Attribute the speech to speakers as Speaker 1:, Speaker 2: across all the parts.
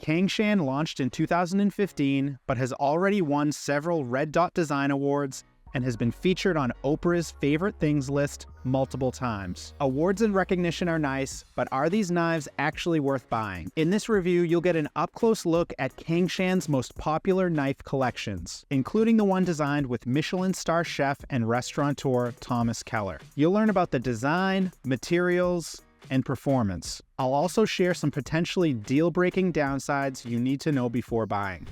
Speaker 1: Cangshan launched in 2015, but has already won several Red Dot Design Awards and has been featured on Oprah's Favorite Things list multiple times. Awards and recognition are nice, but are these knives actually worth buying? In this review, you'll get an up-close look at Cangshan's most popular knife collections, including the one designed with Michelin-star chef and restaurateur Thomas Keller. You'll learn about the design, materials, and performance. I'll also share some potentially deal-breaking downsides you need to know before buying.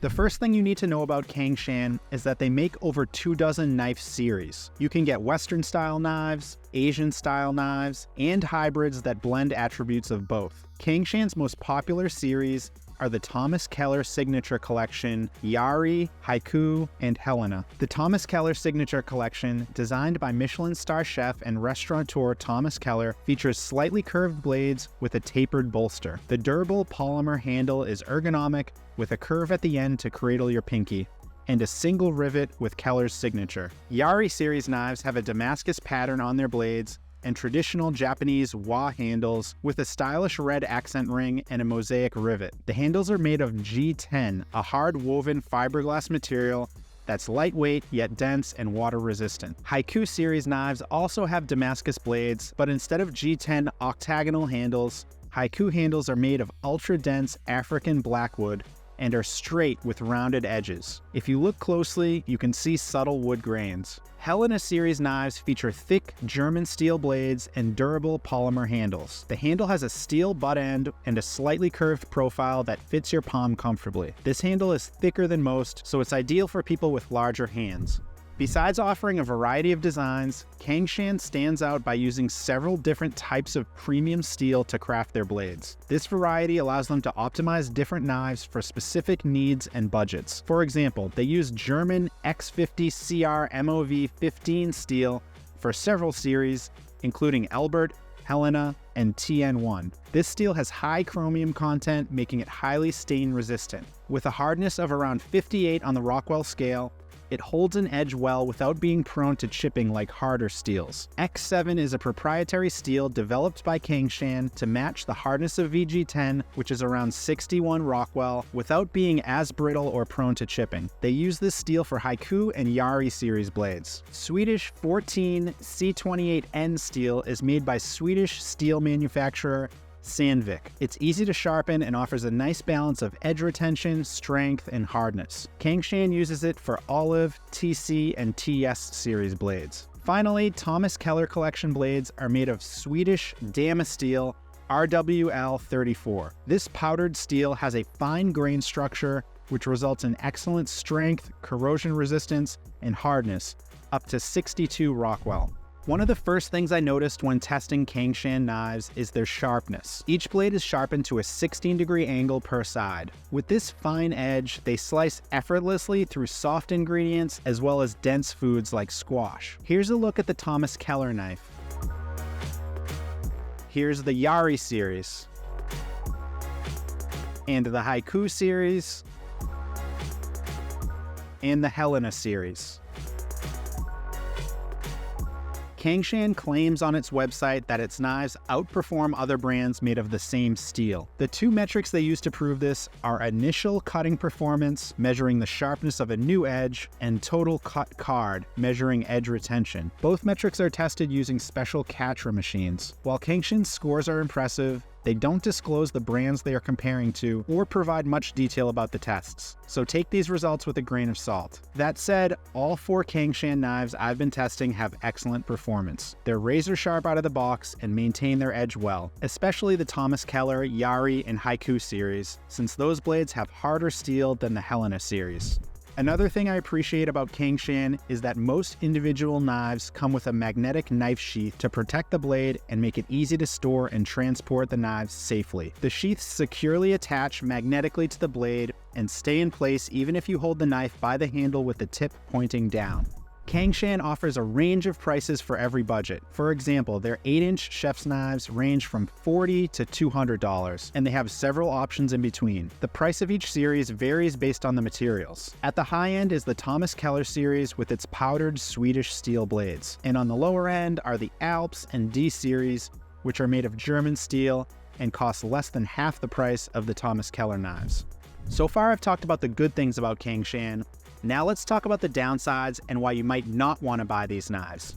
Speaker 1: The first thing you need to know about Cangshan is that they make over 24 knife series. You can get Western-style knives, Asian-style knives, and hybrids that blend attributes of both. Cangshan's most popular series are the Thomas Keller Signature Collection, Yari, Haiku, and Helena. The Thomas Keller Signature Collection, designed by Michelin-star chef and restaurateur Thomas Keller, features slightly curved blades with a tapered bolster. The durable polymer handle is ergonomic, with a curve at the end to cradle your pinky, and a single rivet with Keller's signature. Yari series knives have a Damascus pattern on their blades and traditional Japanese wa handles with a stylish red accent ring and a mosaic rivet. The handles are made of G10, a hard woven fiberglass material that's lightweight yet dense and water resistant. Haiku series knives also have Damascus blades, but instead of G10 octagonal handles, Haiku handles are made of ultra-dense African blackwood and are straight with rounded edges. If you look closely, you can see subtle wood grains. Helena series knives feature thick German steel blades and durable polymer handles. The handle has a steel butt end and a slightly curved profile that fits your palm comfortably. This handle is thicker than most, so it's ideal for people with larger hands. Besides offering a variety of designs, Cangshan stands out by using several different types of premium steel to craft their blades. This variety allows them to optimize different knives for specific needs and budgets. For example, they use German X50 CR MOV 15 steel for several series, including Albert, Helena, and TN1. This steel has high chromium content, making it highly stain resistant. With a hardness of around 58 on the Rockwell scale, it holds an edge well without being prone to chipping like harder steels. X7 is a proprietary steel developed by Cangshan to match the hardness of VG10, which is around 61 Rockwell, without being as brittle or prone to chipping. They use this steel for Haiku and Yari series blades. Swedish 14 C28N steel is made by Swedish steel manufacturer Sandvik. It's easy to sharpen and offers a nice balance of edge retention, strength, and hardness. Cangshan uses it for Olive, TC, and TS series blades. Finally, Thomas Keller collection blades are made of Swedish Damasteel RWL34. This powdered steel has a fine grain structure, which results in excellent strength, corrosion resistance, and hardness, up to 62 Rockwell. One of the first things I noticed when testing Cangshan knives is their sharpness. Each blade is sharpened to a 16-degree angle per side. With this fine edge, they slice effortlessly through soft ingredients as well as dense foods like squash. Here's a look at the Thomas Keller knife. Here's the Yari series, and the Haiku series, and the Helena series. Cangshan claims on its website that its knives outperform other brands made of the same steel. The two metrics they use to prove this are initial cutting performance, measuring the sharpness of a new edge, and total cut card, measuring edge retention. Both metrics are tested using special Catra machines. While Cangshan's scores are impressive, they don't disclose the brands they are comparing to or provide much detail about the tests, so take these results with a grain of salt. That said, all 4 Cangshan knives I've been testing have excellent performance. They're razor sharp out of the box and maintain their edge well, especially the Thomas Keller, Yari, and Haiku series, since those blades have harder steel than the Helena series. Another thing I appreciate about Cangshan is that most individual knives come with a magnetic knife sheath to protect the blade and make it easy to store and transport the knives safely. The sheaths securely attach magnetically to the blade and stay in place even if you hold the knife by the handle with the tip pointing down. Cangshan offers a range of prices for every budget. For example, their 8-inch chef's knives range from $40 to $200, and they have several options in between. The price of each series varies based on the materials. At the high end is the Thomas Keller series with its powdered Swedish steel blades, and on the lower end are the Alps and D series, which are made of German steel and cost less than half the price of the Thomas Keller knives. So far I've talked about the good things about Cangshan. Now let's talk about the downsides and why you might not want to buy these knives.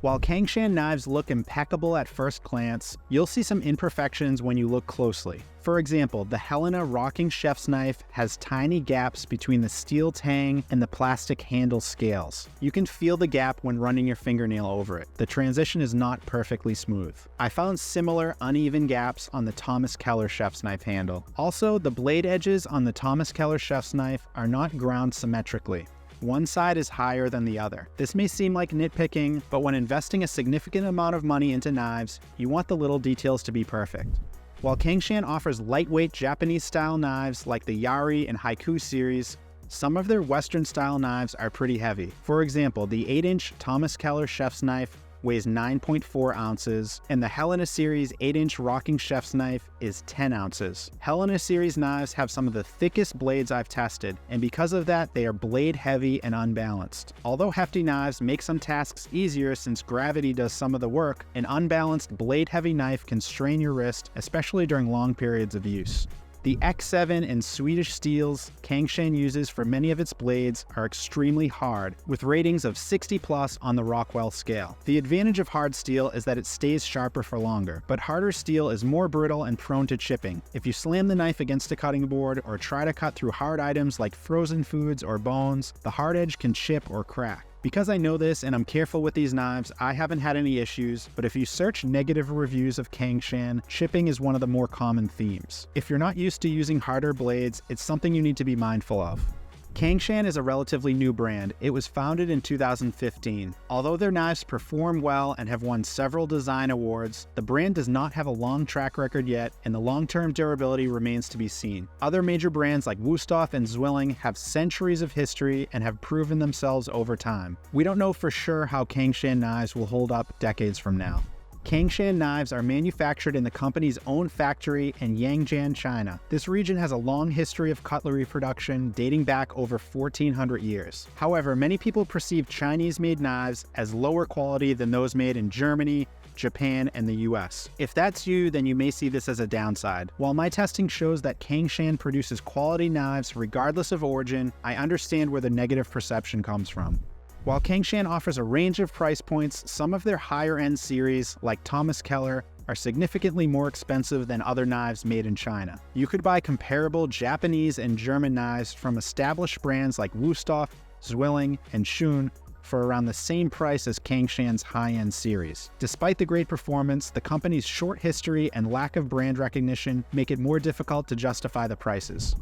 Speaker 1: While Cangshan knives look impeccable at first glance, you'll see some imperfections when you look closely. For example, the Helena rocking chef's knife has tiny gaps between the steel tang and the plastic handle scales. You can feel the gap when running your fingernail over it. The transition is not perfectly smooth. I found similar uneven gaps on the Thomas Keller chef's knife handle. Also, the blade edges on the Thomas Keller chef's knife are not ground symmetrically. One side is higher than the other. This may seem like nitpicking, but when investing a significant amount of money into knives, you want the little details to be perfect. While Cangshan offers lightweight Japanese-style knives like the Yari and Haiku series, some of their Western-style knives are pretty heavy. For example, the 8-inch Thomas Keller chef's knife weighs 9.4 ounces, and the Helena series 8-inch rocking chef's knife is 10 ounces. Helena series knives have some of the thickest blades I've tested, and because of that, they are blade heavy and unbalanced. Although hefty knives make some tasks easier since gravity does some of the work, an unbalanced blade heavy knife can strain your wrist, especially during long periods of use. The X7 and Swedish steels Cangshan uses for many of its blades are extremely hard, with ratings of 60+ on the Rockwell scale. The advantage of hard steel is that it stays sharper for longer, but harder steel is more brittle and prone to chipping. If you slam the knife against a cutting board or try to cut through hard items like frozen foods or bones, the hard edge can chip or crack. Because I know this and I'm careful with these knives, I haven't had any issues, but if you search negative reviews of Cangshan, chipping is one of the more common themes. If you're not used to using harder blades, it's something you need to be mindful of. Cangshan is a relatively new brand. It was founded in 2015. Although their knives perform well and have won several design awards, the brand does not have a long track record yet, and the long-term durability remains to be seen. Other major brands like Wüsthof and Zwilling have centuries of history and have proven themselves over time. We don't know for sure how Cangshan knives will hold up decades from now. Cangshan knives are manufactured in the company's own factory in Yangjian, China. This region has a long history of cutlery production dating back over 1,400 years. However, many people perceive Chinese-made knives as lower quality than those made in Germany, Japan, and the US. If that's you, then you may see this as a downside. While my testing shows that Cangshan produces quality knives regardless of origin, I understand where the negative perception comes from. While Cangshan offers a range of price points, some of their higher-end series, like Thomas Keller, are significantly more expensive than other knives made in China. You could buy comparable Japanese and German knives from established brands like Wüsthof, Zwilling, and Schön for around the same price as Cangshan's high-end series. Despite the great performance, the company's short history and lack of brand recognition make it more difficult to justify the prices.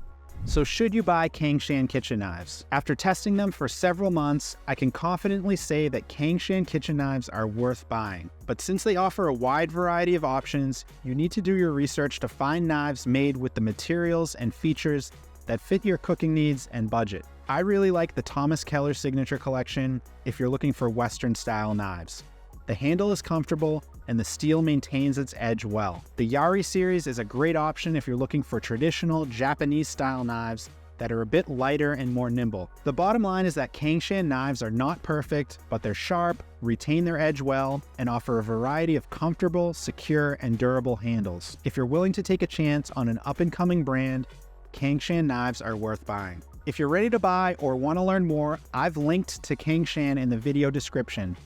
Speaker 1: So should you buy Cangshan kitchen knives? After testing them for several months, I can confidently say that Cangshan kitchen knives are worth buying. But since they offer a wide variety of options, you need to do your research to find knives made with the materials and features that fit your cooking needs and budget. I really like the Thomas Keller Signature Collection if you're looking for Western-style knives. The handle is comfortable, and the steel maintains its edge well. The Yari series is a great option if you're looking for traditional Japanese-style knives that are a bit lighter and more nimble. The bottom line is that Cangshan knives are not perfect, but they're sharp, retain their edge well, and offer a variety of comfortable, secure, and durable handles. If you're willing to take a chance on an up-and-coming brand, Cangshan knives are worth buying. If you're ready to buy or want to learn more, I've linked to Cangshan in the video description.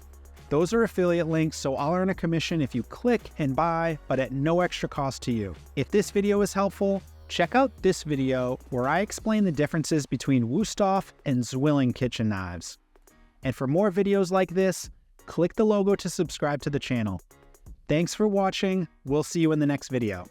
Speaker 1: Those are affiliate links, so I'll earn a commission if you click and buy, but at no extra cost to you. If this video is helpful, check out this video where I explain the differences between Wüsthof and Zwilling kitchen knives. And for more videos like this, click the logo to subscribe to the channel. Thanks for watching. We'll see you in the next video.